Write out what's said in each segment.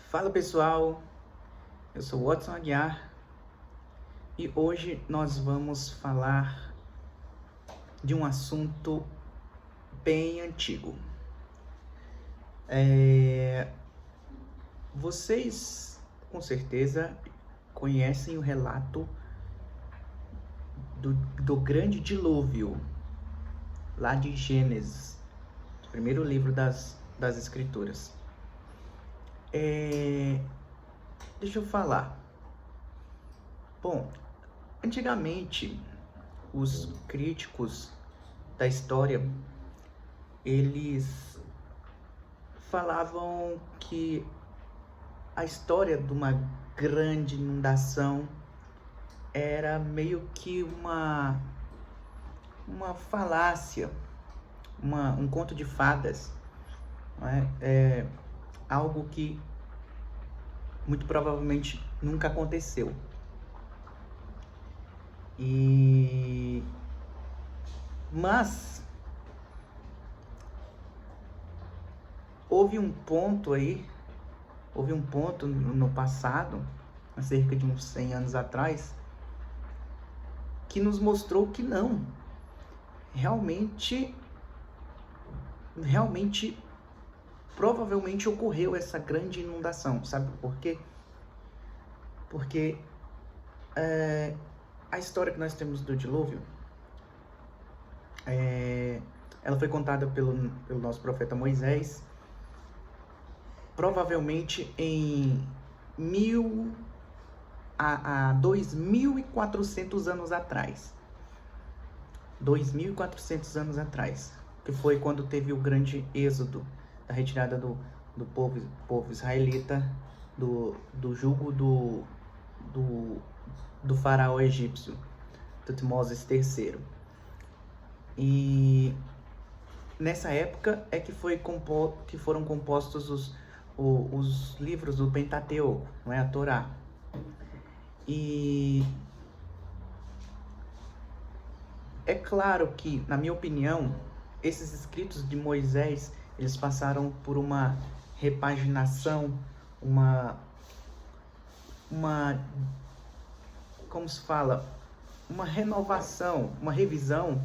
Fala pessoal, eu sou Watson Aguiar e hoje nós vamos falar de um assunto bem antigo. Vocês com certeza conhecem o relato do grande dilúvio, lá de Gênesis, o primeiro livro das Escrituras. Deixa eu falar. Bom, antigamente os críticos da história, eles falavam que a história de uma grande inundação era meio que uma falácia, um conto de fadas, não é? Algo que muito provavelmente nunca aconteceu. Mas houve um ponto no passado, há cerca de uns 100 anos atrás, que nos mostrou que não, realmente provavelmente ocorreu essa grande inundação. Sabe por quê? Porque a história que nós temos do dilúvio, ela foi contada pelo nosso profeta Moisés, provavelmente em 2.400 anos atrás. 2.400 anos atrás, que foi quando teve o grande êxodo, a retirada do povo israelita do jugo do faraó egípcio, Tutmoses III. E nessa época é que foram compostos os livros do Pentateuco, não é, a Torá. E é claro que, na minha opinião, esses escritos de Moisés, eles passaram por uma repaginação, como se fala, uma renovação, uma revisão,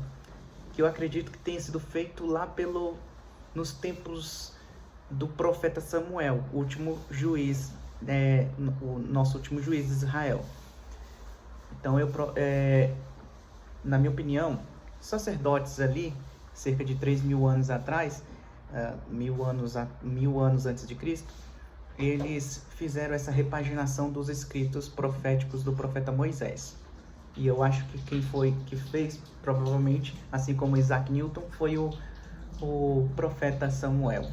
que eu acredito que tenha sido feito lá nos tempos do profeta Samuel, o último juiz, o nosso último juiz de Israel. Então, na minha opinião, sacerdotes ali, cerca de 3.000 anos atrás, 1.000 anos antes de Cristo, eles fizeram essa repaginação dos escritos proféticos do profeta Moisés. E eu acho que quem foi que fez, provavelmente, assim como Isaac Newton, foi o profeta Samuel,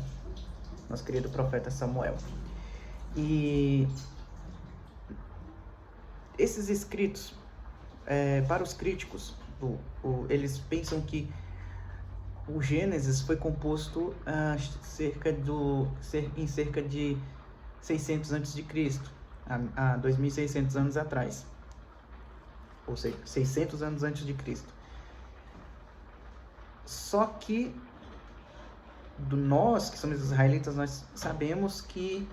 nosso querido profeta Samuel. E esses escritos, para os críticos, eles pensam que o Gênesis foi composto em cerca de 600 a.C., há 2.600 anos atrás, ou seja, 600 anos antes de Cristo. Só que nós, que somos israelitas, nós sabemos que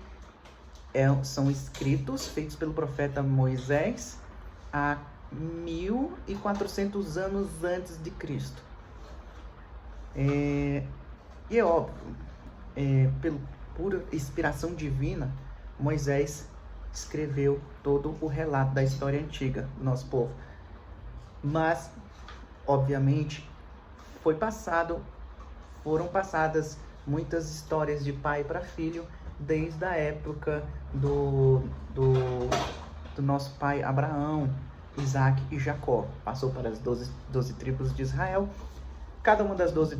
são escritos feitos pelo profeta Moisés há 1.400 anos antes de Cristo. E é óbvio, pela pura inspiração divina, Moisés escreveu todo o relato da história antiga do nosso povo. Mas, obviamente, foram passadas muitas histórias de pai para filho, desde a época do nosso pai Abraão, Isaac e Jacó. Passou para as 12 tribos de Israel. Cada uma das 12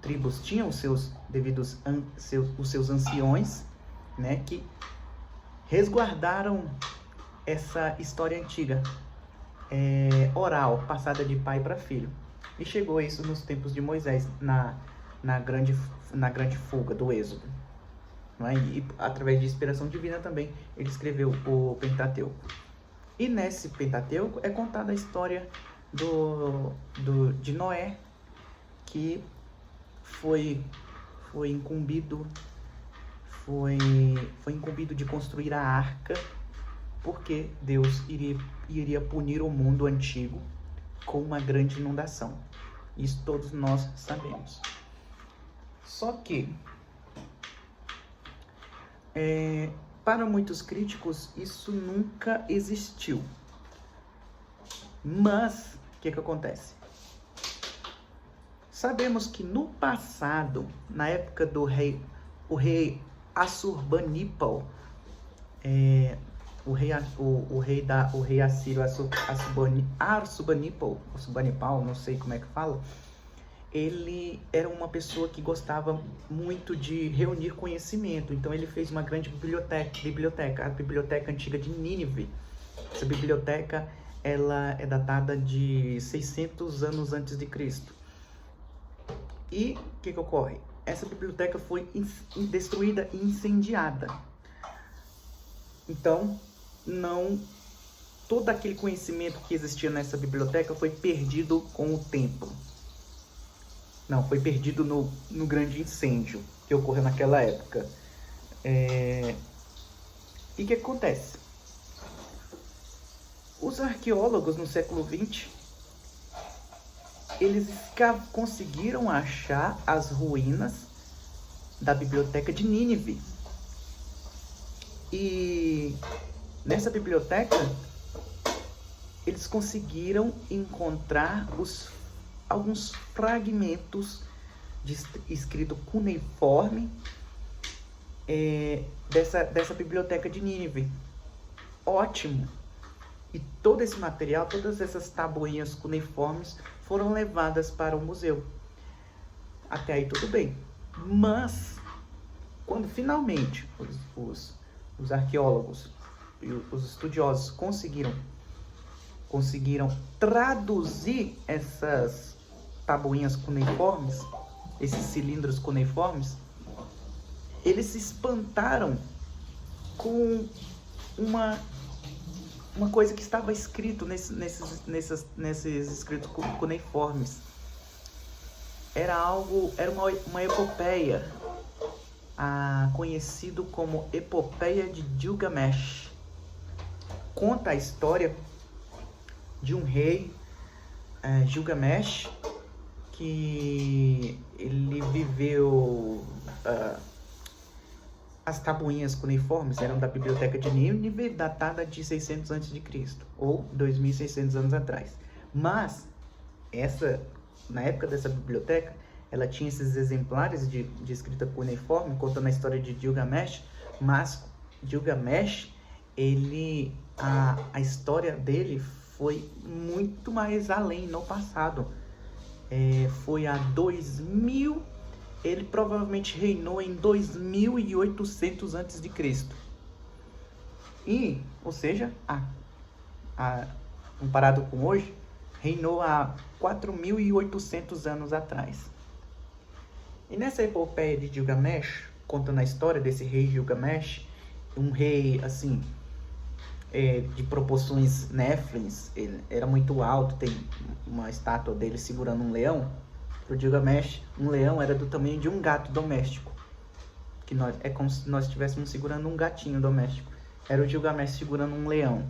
tribos tinha os seus devidos os seus anciões, né, que resguardaram essa história antiga, oral, passada de pai para filho. E chegou isso nos tempos de Moisés, na grande fuga do Êxodo. Não é? E através de inspiração divina também, ele escreveu o Pentateuco. E nesse Pentateuco é contada a história de Noé, que foi incumbido, foi incumbido de construir a arca, porque Deus iria punir o mundo antigo com uma grande inundação. Isso todos nós sabemos. Só que, para muitos críticos, isso nunca existiu. Mas, o que acontece? Sabemos que no passado, na época do rei Assurbanipal, o rei assírio Assurbanipal, não sei como é que fala, ele era uma pessoa que gostava muito de reunir conhecimento. Então ele fez uma grande biblioteca, a Biblioteca Antiga de Nínive. Essa biblioteca, ela é datada de 600 anos antes de Cristo. E o que ocorre? Essa biblioteca foi destruída e incendiada. Então, todo aquele conhecimento que existia nessa biblioteca foi perdido com o tempo. Não, foi perdido no grande incêndio que ocorreu naquela época. E o que acontece? Os arqueólogos no século XX, eles conseguiram achar as ruínas da Biblioteca de Nínive. E nessa biblioteca, eles conseguiram encontrar alguns fragmentos de escrito cuneiforme dessa Biblioteca de Nínive. Ótimo! E todo esse material, todas essas tabuinhas cuneiformes foram levadas para o museu. Até aí tudo bem. Mas, quando finalmente os arqueólogos e os estudiosos conseguiram traduzir essas tabuinhas cuneiformes, esses cilindros cuneiformes, eles se espantaram com uma coisa que estava escrito nesses escritos cuneiformes. Era uma epopeia, conhecido como Epopeia de Gilgamesh. Conta a história de um rei, Gilgamesh, que ele viveu... As tabuinhas cuneiformes eram da Biblioteca de Nínive, datada de 600 a.C., ou 2.600 anos atrás. Mas, na época dessa biblioteca, ela tinha esses exemplares de escrita cuneiforme, contando a história de Gilgamesh, mas Gilgamesh, a história dele foi muito mais além no passado. Foi há 2000. Ele provavelmente reinou em 2.800 a.C. Ou seja, comparado com hoje, reinou há 4.800 anos atrás. E nessa epopeia de Gilgamesh, contando a história desse rei Gilgamesh, um rei, assim, de proporções néflins, ele era muito alto, tem uma estátua dele segurando um leão. Para o Gilgamesh, um leão era do tamanho de um gato doméstico. É como se nós estivéssemos segurando um gatinho doméstico. Era o Gilgamesh segurando um leão.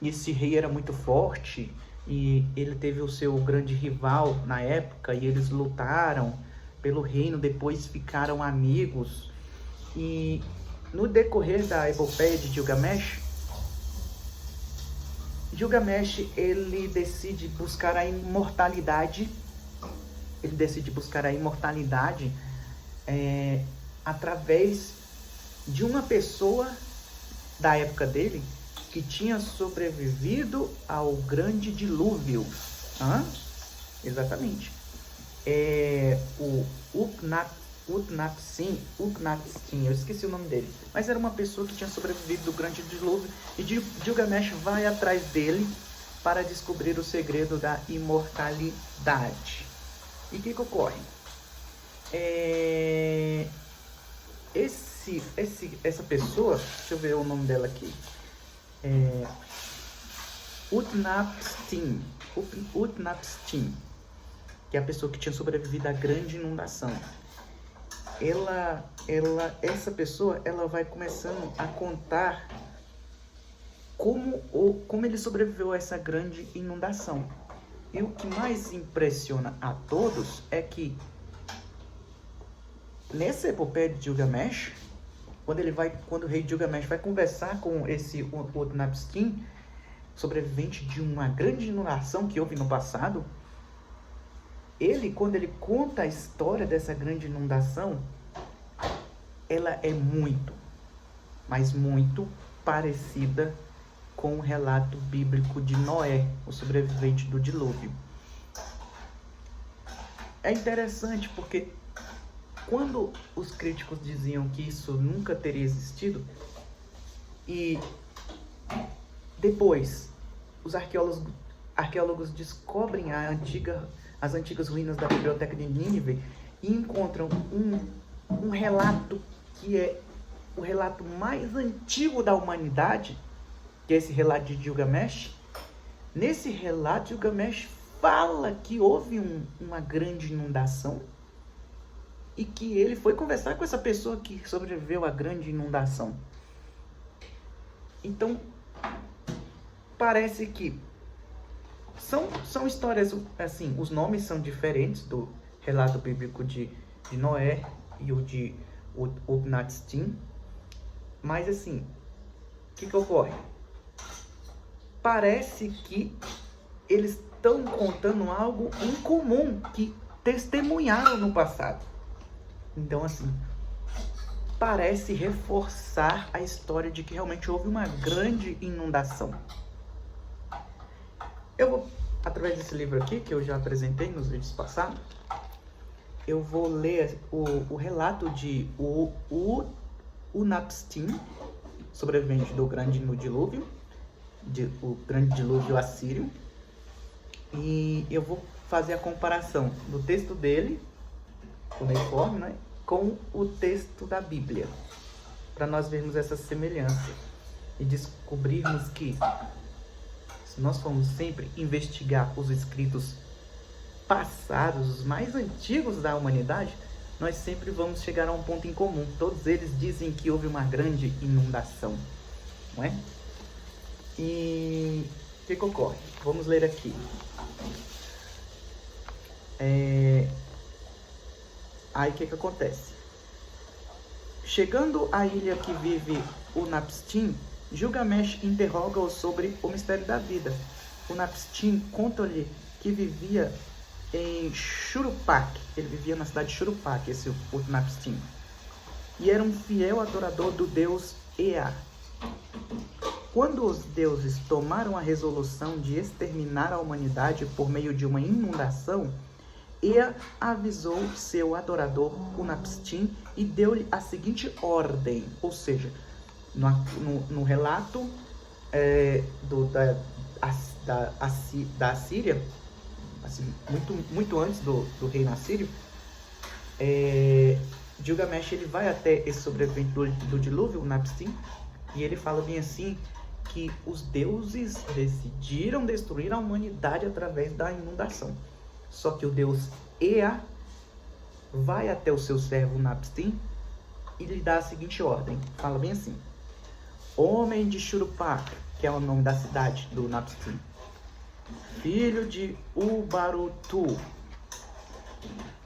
E esse rei era muito forte e ele teve o seu grande rival na época e eles lutaram pelo reino, depois ficaram amigos. E no decorrer da epopeia de Gilgamesh, ele decide buscar a imortalidade. Através de uma pessoa da época dele que tinha sobrevivido ao grande dilúvio. Exatamente. O Utnapishtim, eu esqueci o nome dele. Mas era uma pessoa que tinha sobrevivido do grande dilúvio. E Gilgamesh vai atrás dele para descobrir o segredo da imortalidade. E o que ocorre? Essa pessoa, deixa eu ver o nome dela aqui. Utnapishtim, que é a pessoa que tinha sobrevivido à grande inundação. essa pessoa, ela vai começando a contar como ele sobreviveu a essa grande inundação. E o que mais impressiona a todos é que nessa epopeia de Gilgamesh, quando o rei Gilgamesh vai conversar com esse Utnapishtim, sobrevivente de uma grande inundação que houve no passado, quando ele conta a história dessa grande inundação, ela é muito, mas muito parecida com o relato bíblico de Noé, o sobrevivente do dilúvio. É interessante porque quando os críticos diziam que isso nunca teria existido, e depois os arqueólogos descobrem as antigas ruínas da biblioteca de Nínive e encontram um relato que é o relato mais antigo da humanidade, que é esse relato de Gilgamesh. Nesse relato, Gilgamesh fala que houve uma grande inundação e que ele foi conversar com essa pessoa que sobreviveu à grande inundação. Então, parece que são histórias, assim, os nomes são diferentes do relato bíblico de Noé e o de Utnapishtim, mas assim, o que ocorre? Parece que eles estão contando algo em comum que testemunharam no passado. Então, assim, parece reforçar a história de que realmente houve uma grande inundação. Eu vou, através desse livro aqui, que eu já apresentei nos vídeos passados, eu vou ler o relato de Utnapishtim, sobrevivente do grande dilúvio, o grande dilúvio assírio, e eu vou fazer a comparação do texto dele, cuneiforme, né, com o texto da Bíblia, para nós vermos essa semelhança e descobrirmos que, se nós formos sempre investigar os escritos passados, os mais antigos da humanidade, nós sempre vamos chegar a um ponto em comum. Todos eles dizem que houve uma grande inundação, não é? E o que ocorre? Vamos ler aqui. Aí o que acontece? Chegando à ilha que vive Utnapishtim, Gilgamesh interroga-o sobre o mistério da vida. Utnapishtim conta-lhe que vivia em Shuruppak. Ele vivia na cidade de Shuruppak, esse Utnapishtim, e era um fiel adorador do deus Ea. Quando os deuses tomaram a resolução de exterminar a humanidade por meio de uma inundação, Ea avisou seu adorador Utnapishtim e deu-lhe a seguinte ordem, ou seja, no relato da Assíria, assim, muito antes do reino assírio, Gilgamesh ele vai até esse sobrevivente do dilúvio, Utnapishtim, e ele fala bem assim, que os deuses decidiram destruir a humanidade através da inundação. Só que o deus Ea vai até o seu servo Utnapishtim e lhe dá a seguinte ordem. Fala bem assim: homem de Shuruppak, que é o nome da cidade do Utnapishtim, filho de Ubarutu,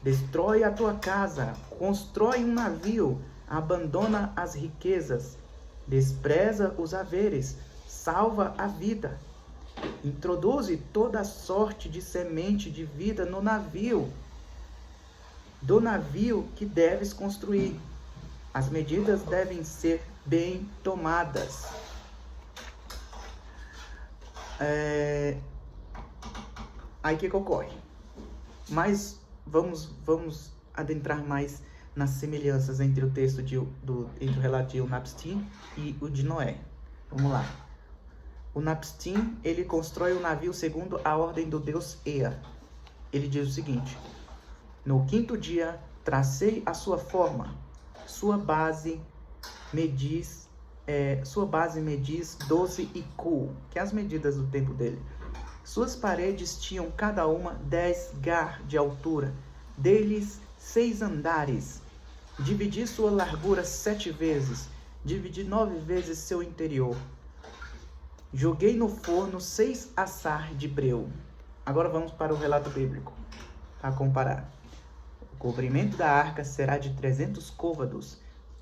destrói a tua casa, constrói um navio, abandona as riquezas, despreza os haveres, salva a vida. Introduze toda sorte de semente de vida no navio, do navio que deves construir. As medidas devem ser bem tomadas. Aí o que ocorre? Mas vamos adentrar mais nas semelhanças entre o texto entre o relato de Utnapishtim e o de Noé. Vamos lá. Utnapishtim, ele constrói o navio segundo a ordem do deus Ea. Ele diz o seguinte: no quinto dia, tracei a sua forma, sua base medis 12 iku, que é as medidas do tempo dele. Suas paredes tinham cada uma 10 gar de altura, deles 6 andares. Dividi sua largura 7 vezes, dividi 9 vezes seu interior. Joguei no forno 6 assar de breu. Agora vamos para o relato bíblico, para comparar. O comprimento da arca será de 300 côvados,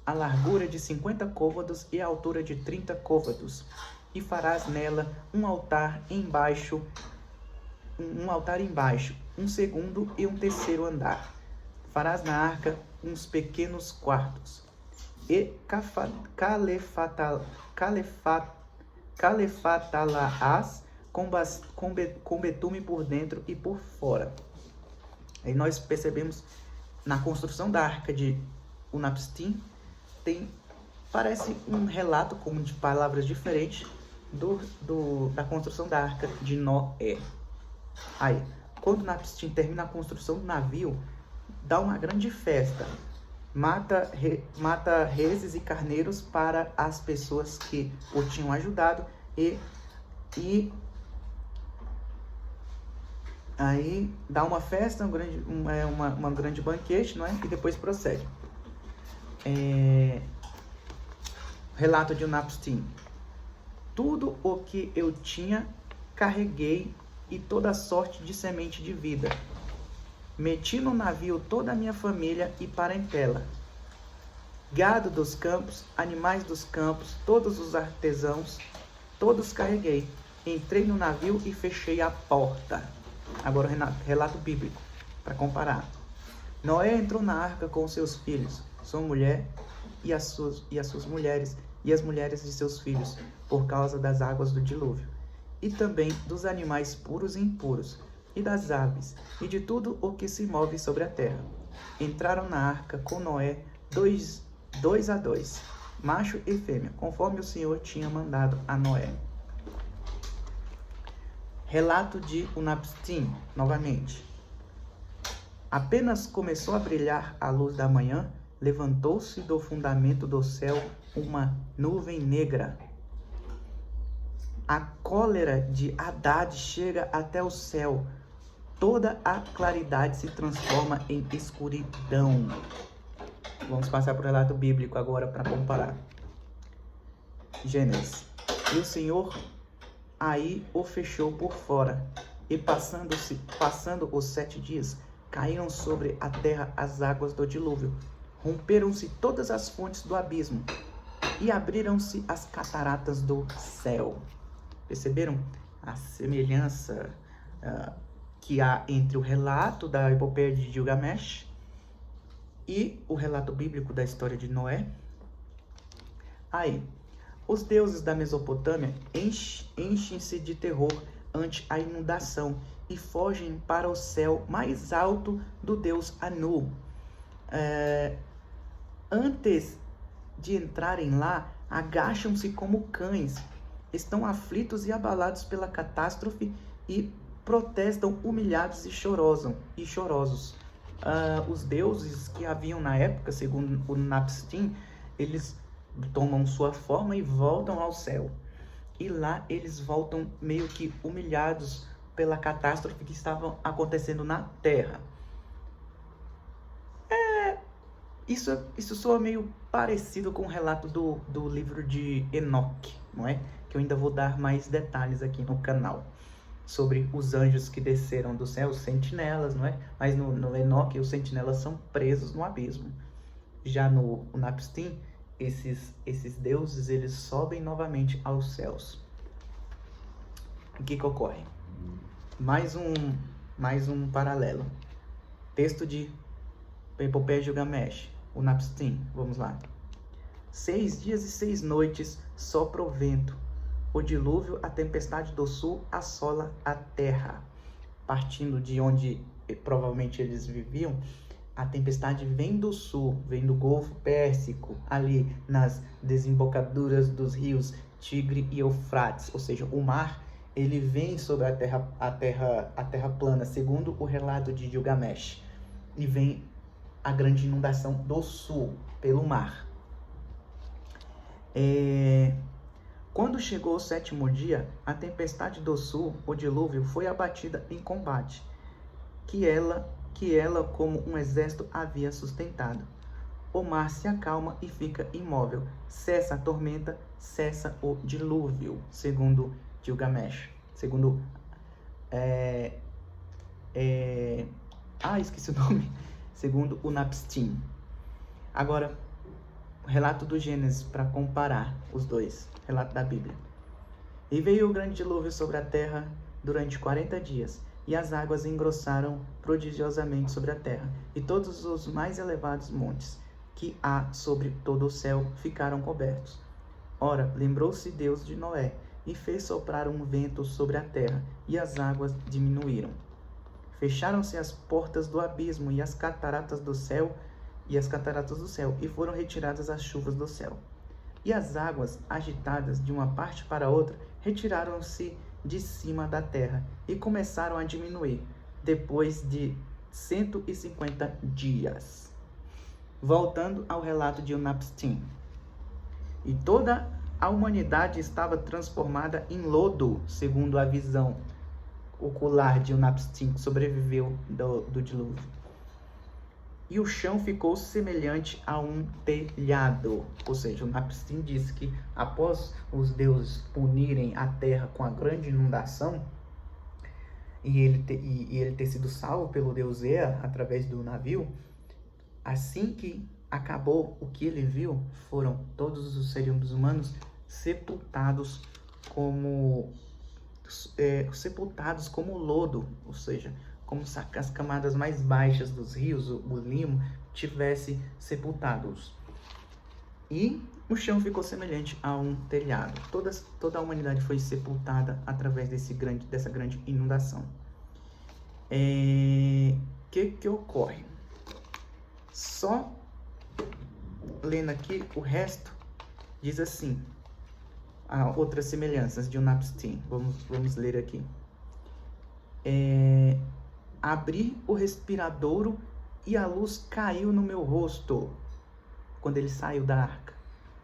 a largura de 50 côvados e a altura de 30 côvados. E farás nela um altar embaixo, um segundo e um terceiro andar. Farás na arca uns pequenos quartos. E calefatá-las com betume por dentro e por fora. Aí nós percebemos na construção da arca de Unapishtim, parece um relato como de palavras diferentes da construção da arca de Noé. Aí, quando Unapishtim termina a construção do navio, dá uma grande festa, mata reses e carneiros para as pessoas que o tinham ajudado e aí dá uma festa, uma grande banquete, não é? E depois procede. Relato de Unapishtim. Tudo o que eu tinha, carreguei, e toda sorte de semente de vida. Meti no navio toda a minha família e parentela. Gado dos campos, animais dos campos, todos os artesãos, todos carreguei. Entrei no navio e fechei a porta. Agora relato bíblico, para comparar. Noé entrou na arca com seus filhos, sua mulher e as suas mulheres, e as mulheres de seus filhos, por causa das águas do dilúvio, e também dos animais puros e impuros, e das aves, e de tudo o que se move sobre a terra. Entraram na arca com Noé dois a dois, macho e fêmea, conforme o Senhor tinha mandado a Noé. Relato de Unapishtim, novamente. Apenas começou a brilhar a luz da manhã, levantou-se do fundamento do céu uma nuvem negra. A cólera de Haddad chega até o céu. Toda a claridade se transforma em escuridão. Vamos passar para o relato bíblico agora para comparar. Gênesis. E o Senhor aí o fechou por fora, e passando os 7 dias, caíram sobre a terra as águas do dilúvio. Romperam-se todas as fontes do abismo, e abriram-se as cataratas do céu. Perceberam a semelhança que há entre o relato da epopeia de Gilgamesh e o relato bíblico da história de Noé? Aí, os deuses da Mesopotâmia enchem-se de terror ante a inundação e fogem para o céu mais alto do deus Anu. Antes de entrarem lá, agacham-se como cães, estão aflitos e abalados pela catástrofe e protestam humilhados e chorosos. Os deuses que haviam na época, segundo o Unapishtim, eles tomam sua forma e voltam ao céu. E lá eles voltam meio que humilhados pela catástrofe que estava acontecendo na terra. Isso soa meio parecido com o relato do livro de Enoque, não é? Que eu ainda vou dar mais detalhes aqui no canal sobre os anjos que desceram do céu, os sentinelas, não é? Mas no Enoque, os sentinelas são presos no abismo. Já no Unapishtim, esses deuses, eles sobem novamente aos céus. O que ocorre? Mais um paralelo. Texto de Epopeia de Gilgamesh, Unapishtim, vamos lá. 6 dias e 6 noites sopra o vento. O dilúvio, a tempestade do sul, assola a terra. Partindo de onde provavelmente eles viviam, a tempestade vem do sul, vem do Golfo Pérsico, ali nas desembocaduras dos rios Tigre e Eufrates, ou seja, o mar, ele vem sobre a terra plana, segundo o relato de Gilgamesh, e vem a grande inundação do sul pelo mar. Quando chegou o 7º dia, a tempestade do sul, o dilúvio, foi abatida em combate, que ela como um exército havia sustentado. o mar se acalma e fica imóvel. Cessa a tormenta, cessa o dilúvio, segundo Gilgamesh. Segundo... esqueci o nome. Segundo Unapishtim. Agora, o relato do Gênesis, para comparar os dois, relato da Bíblia. E veio o grande dilúvio sobre a terra durante 40 dias, e as águas engrossaram prodigiosamente sobre a terra, e todos os mais elevados montes que há sobre todo o céu ficaram cobertos. Ora, lembrou-se Deus de Noé, e fez soprar um vento sobre a terra, e as águas diminuíram. Fecharam-se as portas do abismo e as cataratas do céu, e foram retiradas as chuvas do céu. E as águas, agitadas de uma parte para outra, retiraram-se de cima da terra e começaram a diminuir, depois de 150 dias. Voltando ao relato de Unapishtim. E toda a humanidade estava transformada em lodo, segundo a visão ocular de Unapishtim, que sobreviveu do dilúvio. E o chão ficou semelhante a um telhado. Ou seja, Unapishtim disse que após os deuses punirem a terra com a grande inundação, e ele ter sido salvo pelo deus Ea através do navio, assim que acabou, o que ele viu foram todos os seres humanos sepultados como lodo, ou seja, como se as camadas mais baixas dos rios, o limo, tivesse sepultados. E o chão ficou semelhante a um telhado. Toda a humanidade foi sepultada através dessa grande inundação. Que ocorre? Só lendo aqui o resto, diz assim, outras semelhanças de Unapishtim. Vamos ler aqui. Abri o respiradouro e a luz caiu no meu rosto. Quando ele saiu da arca,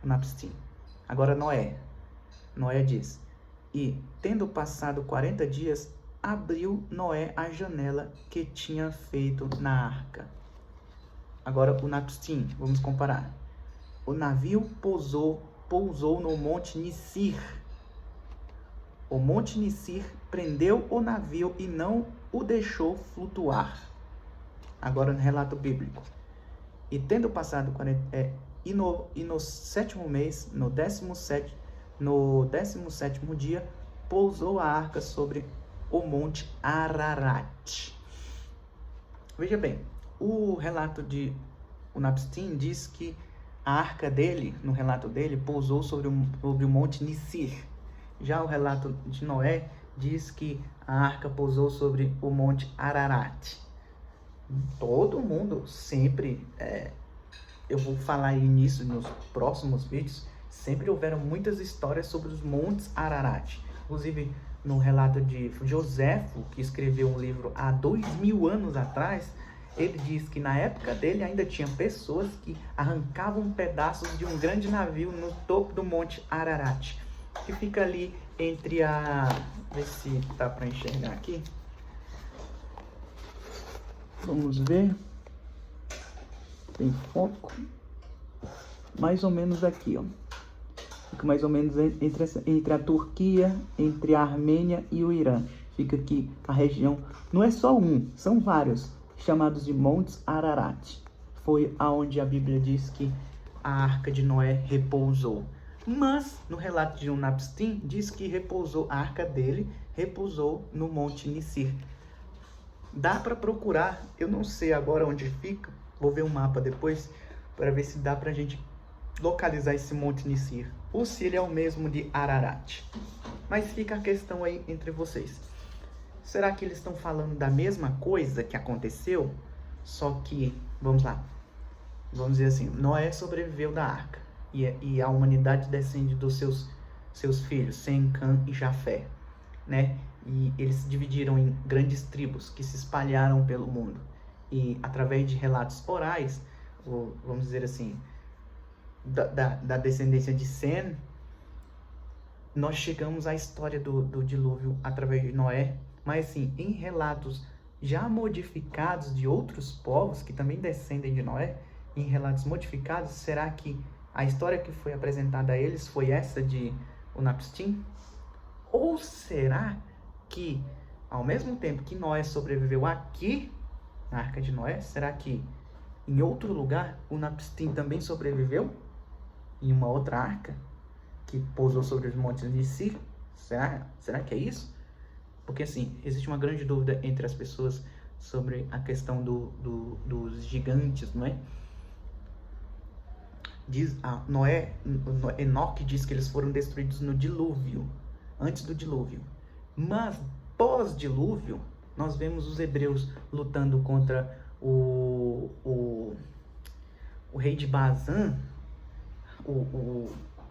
Unapishtim. Agora Noé diz: e tendo passado 40 dias, abriu Noé a janela que tinha feito na arca. Agora Unapishtim, vamos comparar. O navio pousou no Monte Nisir. O Monte Nisir prendeu o navio e não o deixou flutuar. Agora no relato bíblico. E tendo passado 40... E no sétimo mês, no 17º dia, pousou a arca sobre o Monte Ararat. Veja bem, o relato de Unapishtim diz que a arca dele, no relato dele, pousou sobre o Monte Nisir. Já o relato de Noé diz que a arca pousou sobre o Monte Ararat. Todo mundo sempre, eu vou falar aí nisso nos próximos vídeos, sempre houveram muitas histórias sobre os Montes Ararat. Inclusive, no relato de Joséfo, que escreveu um livro há 2000 anos atrás, ele diz que na época dele ainda tinha pessoas que arrancavam pedaços de um grande navio no topo do Monte Ararat, que fica ali entre a... Ver se dá para enxergar aqui. Vamos ver. Tem foco. Mais ou menos aqui, ó. Fica mais ou menos entre a Turquia, entre a Armênia e o Irã. Fica aqui a região. Não é só um, são vários, chamados de Montes Ararat. Foi aonde a Bíblia diz que a arca de Noé repousou. Mas, no relato de Unapishtim, diz que a arca dele repousou no Monte Nisir. Dá para procurar, eu não sei agora onde fica, vou ver um mapa depois, para ver se dá para a gente localizar esse Monte Nisir, ou se ele é o mesmo de Ararat. Mas fica a questão aí entre vocês. Será que eles estão falando da mesma coisa que aconteceu? Só que, vamos lá, vamos dizer assim, Noé sobreviveu da arca. E a humanidade descende dos seus filhos, Sem, Cã e Jafé, né? E eles se dividiram em grandes tribos que se espalharam pelo mundo. E através de relatos orais, ou, vamos dizer assim, da descendência de Sem, nós chegamos à história do dilúvio através de Noé. Mas assim, em relatos já modificados de outros povos que também descendem de Noé, em relatos modificados, será que a história que foi apresentada a eles foi essa de Unapishtim? Ou será que, ao mesmo tempo que Noé sobreviveu aqui, na Arca de Noé, será que em outro lugar Unapishtim também sobreviveu? Em uma outra arca que pousou sobre os montes de Si? Será que é isso? Porque assim, existe uma grande dúvida entre as pessoas sobre a questão dos gigantes, não é? Enoque diz que eles foram destruídos no dilúvio, antes do dilúvio. Mas pós-dilúvio, nós vemos os hebreus lutando contra o rei de Bazã,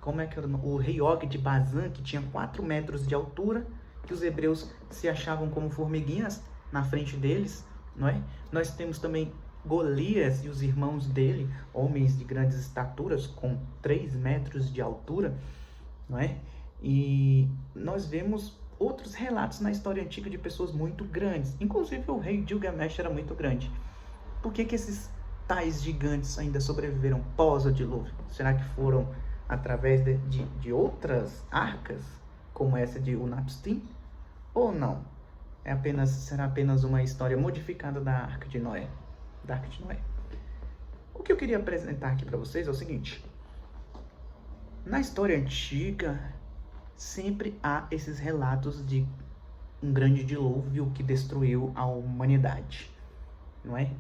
como é que era? O rei Og de Bazã, que tinha 4 metros de altura, que os hebreus se achavam como formiguinhas na frente deles, não é? Nós temos também Golias e os irmãos dele, homens de grandes estaturas, com 3 metros de altura, não é? E nós vemos outros relatos na história antiga de pessoas muito grandes, inclusive o rei Gilgamesh era muito grande. Por que esses tais gigantes ainda sobreviveram pós o dilúvio? Será que foram através de outras arcas, como essa de Unapishtim? Ou não? Será apenas uma história modificada da Arca de Noé? O que eu queria apresentar aqui para vocês é o seguinte: na história antiga, sempre há esses relatos de um grande dilúvio que destruiu a humanidade, não é?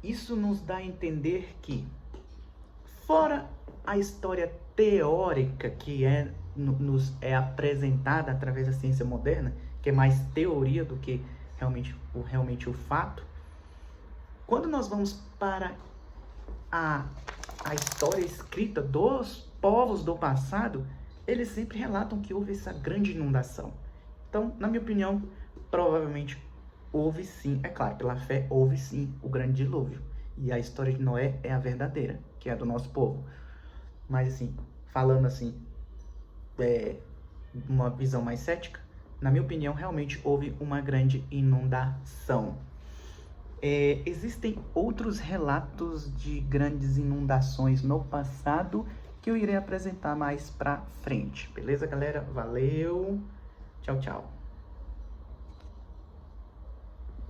Isso nos dá a entender que, fora a história teórica que nos é apresentada através da ciência moderna, que é mais teoria do que realmente o fato, quando nós vamos para a história escrita dos povos do passado, eles sempre relatam que houve essa grande inundação. Então, na minha opinião, provavelmente houve sim, é claro, pela fé, houve sim o grande dilúvio. E a história de Noé é a verdadeira, que é a do nosso povo. Mas assim, falando assim, uma visão mais cética, na minha opinião, realmente houve uma grande inundação. Existem outros relatos de grandes inundações no passado que eu irei apresentar mais pra frente. Beleza, galera? Valeu! Tchau, tchau!